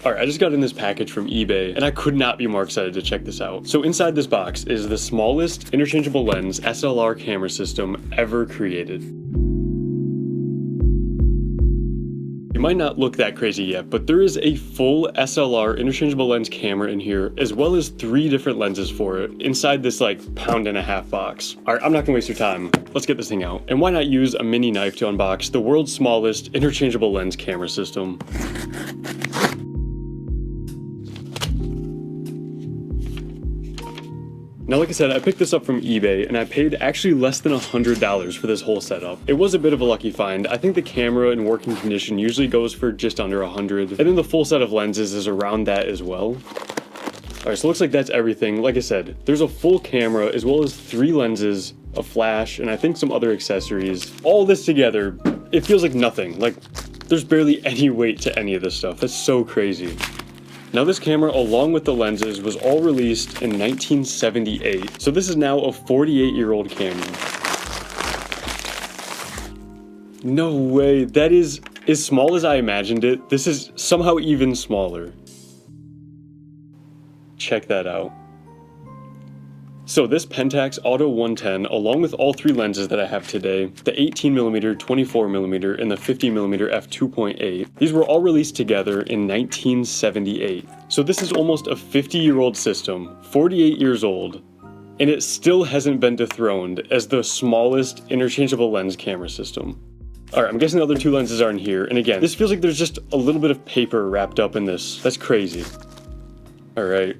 Alright, I just got in this package from eBay, and I could not be more excited to check this out. So inside this box is the smallest interchangeable lens SLR camera system ever created. You might not look that crazy yet, but there is a full SLR interchangeable lens camera in here, as well as 3 different lenses for it, inside this like £1.50 box. Alright, I'm not gonna waste your time. Let's get this thing out. And why not use a mini knife to unbox the world's smallest interchangeable lens camera system? Now, like I said, I picked this up from eBay, and I paid actually less than $100 for this whole setup. It was a bit of a lucky find. I think the camera in working condition usually goes for just under $100, and then the full set of lenses is around that as well. Alright, so it looks like that's everything. Like I said, there's a full camera as well as 3 lenses, a flash, and I think some other accessories. All this together, it feels like nothing. Like, there's barely any weight to any of this stuff. That's so crazy. Now this camera, along with the lenses, was all released in 1978. So this is now a 48-year-old camera. No way, that is as small as I imagined it. This is somehow even smaller. Check that out. So this Pentax Auto 110, along with all 3 lenses that I have today, the 18mm, 24mm, and the 50mm f2.8, these were all released together in 1978. So this is almost a 50-year-old system, 48 years old, and it still hasn't been dethroned as the smallest interchangeable lens camera system. Alright, I'm guessing the other 2 lenses aren't here, and again, this feels like there's just a little bit of paper wrapped up in this. That's crazy. Alright.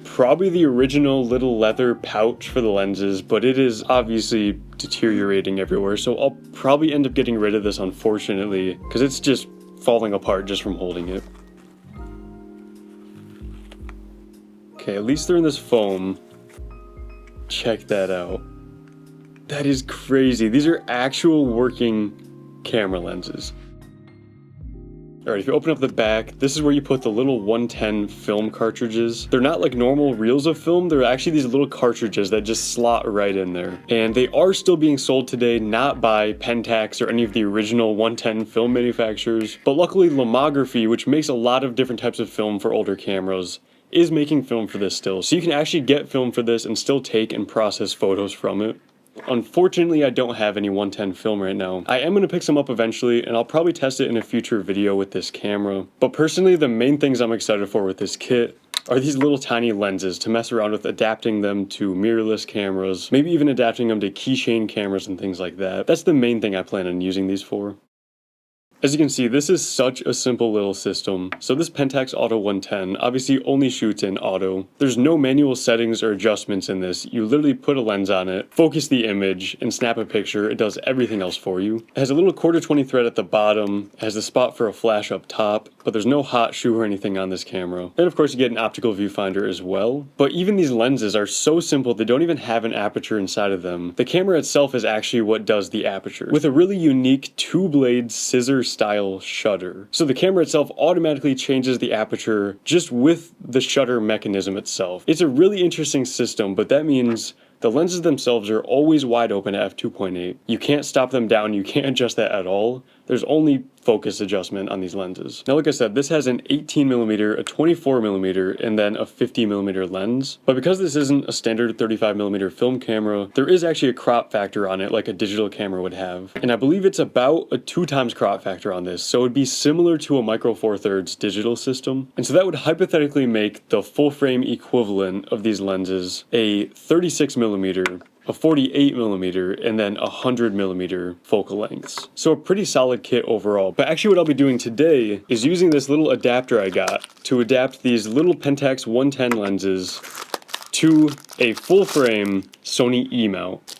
Probably the original little leather pouch for the lenses, but it is obviously deteriorating everywhere, so I'll probably end up getting rid of this, unfortunately, because it's just falling apart just from holding it. Okay, at least they're in this foam. Check that out. That is crazy. These are actual working camera lenses. Alright, if you open up the back, this is where you put the little 110 film cartridges. They're not like normal reels of film, they're actually these little cartridges that just slot right in there. And they are still being sold today, not by Pentax or any of the original 110 film manufacturers, but luckily Lomography, which makes a lot of different types of film for older cameras, is making film for this still. So you can actually get film for this and still take and process photos from it. Unfortunately, I don't have any 110 film right now. I am going to pick some up eventually, and I'll probably test it in a future video with this camera. But personally, the main things I'm excited for with this kit are these little tiny lenses to mess around with, adapting them to mirrorless cameras, maybe even adapting them to keychain cameras and things like that. That's the main thing I plan on using these for. As you can see, this is such a simple little system. So this Pentax Auto 110 obviously only shoots in auto. There's no manual settings or adjustments in this. You literally put a lens on it, focus the image, and snap a picture. It does everything else for you. It has a little 1/4-20 thread at the bottom, it has a spot for a flash up top, but there's no hot shoe or anything on this camera. And of course you get an optical viewfinder as well. But even these lenses are so simple, they don't even have an aperture inside of them. The camera itself is actually what does the aperture, with a really unique 2-blade scissor style shutter. So the camera itself automatically changes the aperture just with the shutter mechanism itself. It's a really interesting system, but that means the lenses themselves are always wide open at f2.8. You can't stop them down, you can't adjust that at all. There's only focus adjustment on these lenses. Now, like I said, this has an 18mm, a 24mm, and then a 50mm lens. But because this isn't a standard 35mm film camera, there is actually a crop factor on it like a digital camera would have. And I believe it's about a 2x crop factor on this, so it'd be similar to a Micro Four Thirds digital system. And so that would hypothetically make the full frame equivalent of these lenses a 36mm, a 48mm, and then 100mm focal lengths. So a pretty solid kit overall. But actually what I'll be doing today is using this little adapter I got to adapt these little Pentax 110 lenses to a full frame Sony E-mount.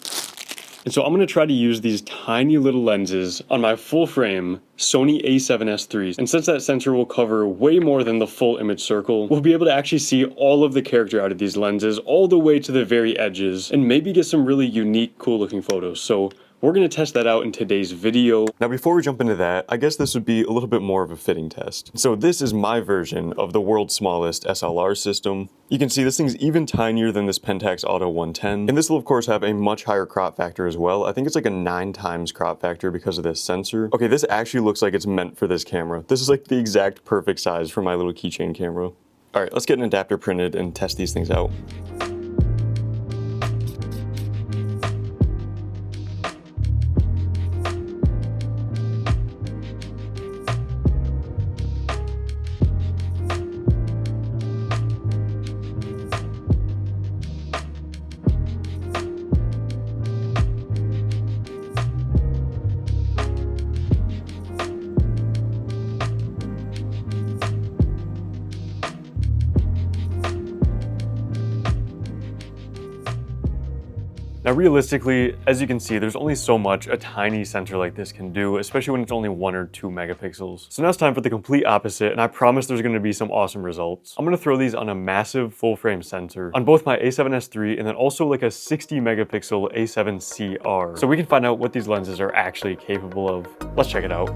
And so I'm going to try to use these tiny little lenses on my full frame Sony a7S IIIs. And since that sensor will cover way more than the full image circle, we'll be able to actually see all of the character out of these lenses all the way to the very edges and maybe get some really unique, cool looking photos. So We're going to test that out in today's video. Now before we jump into that, I guess this would be a little bit more of a fitting test. So this is my version of the world's smallest SLR system. You can see this thing's even tinier than this Pentax Auto 110. And this will of course have a much higher crop factor as well. I think it's like a 9 times crop factor because of this sensor. Okay, this actually looks like it's meant for this camera. This is like the exact perfect size for my little keychain camera. All right, let's get an adapter printed and test these things out. Now realistically, as you can see, there's only so much a tiny sensor like this can do, especially when it's only 1 or 2 megapixels. So now it's time for the complete opposite, and I promise there's going to be some awesome results. I'm going to throw these on a massive full frame sensor on both my A7S III and then also like a 60 megapixel A7CR, so we can find out what these lenses are actually capable of. Let's check it out.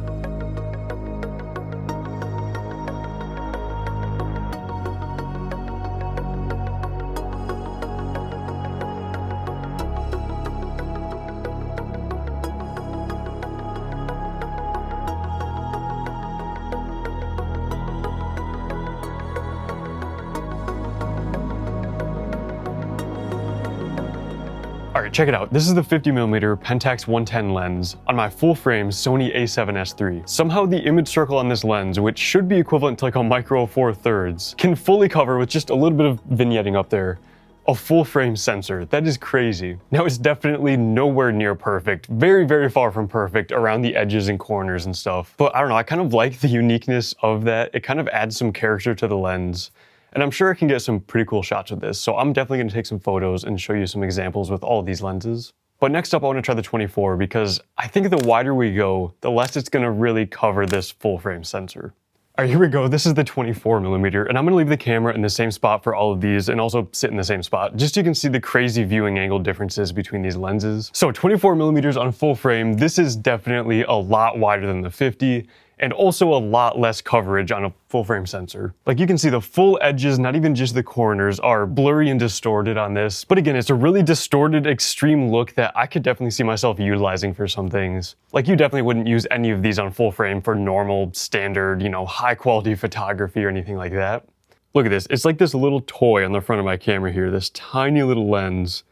Alright, check it out. This is the 50mm Pentax 110 lens on my full frame Sony A7S III. Somehow the image circle on this lens, which should be equivalent to like a micro four thirds, can fully cover with just a little bit of vignetting up there a full frame sensor. That is crazy. Now it's definitely nowhere near perfect, very, very far from perfect around the edges and corners and stuff. But I don't know, I kind of like the uniqueness of that. It kind of adds some character to the lens. And I'm sure I can get some pretty cool shots with this, so I'm definitely gonna take some photos and show you some examples with all of these lenses. But next up, I wanna try the 24 because I think the wider we go, the less it's gonna really cover this full frame sensor. All right, here we go. This is the 24mm, and I'm gonna leave the camera in the same spot for all of these and also sit in the same spot, just so you can see the crazy viewing angle differences between these lenses. So 24mm on full frame, this is definitely a lot wider than the 50, and also a lot less coverage on a full frame sensor. Like you can see the full edges, not even just the corners, are blurry and distorted on this. But again, it's a really distorted, extreme look that I could definitely see myself utilizing for some things. Like you definitely wouldn't use any of these on full frame for normal, standard, high quality photography or anything like that. Look at this, it's like this little toy on the front of my camera here, this tiny little lens.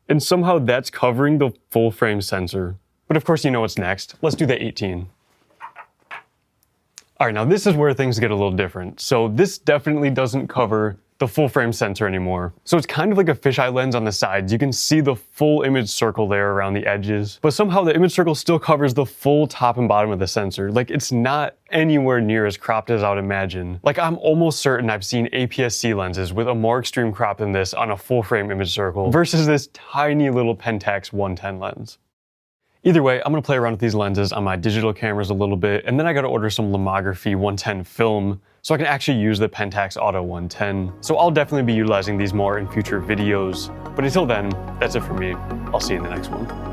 And somehow that's covering the full frame sensor. But of course you know what's next. Let's do the 18. All right, now this is where things get a little different. So this definitely doesn't cover the full frame sensor anymore. So it's kind of like a fisheye lens on the sides. You can see the full image circle there around the edges, but somehow the image circle still covers the full top and bottom of the sensor. Like it's not anywhere near as cropped as I would imagine. Like I'm almost certain I've seen APS-C lenses with a more extreme crop than this on a full frame image circle versus this tiny little Pentax 110 lens. Either way, I'm gonna play around with these lenses on my digital cameras a little bit, and then I gotta order some lomography 110 film so I can actually use the Pentax Auto 110. So I'll definitely be utilizing these more in future videos. But until then, that's it for me. I'll see you in the next one.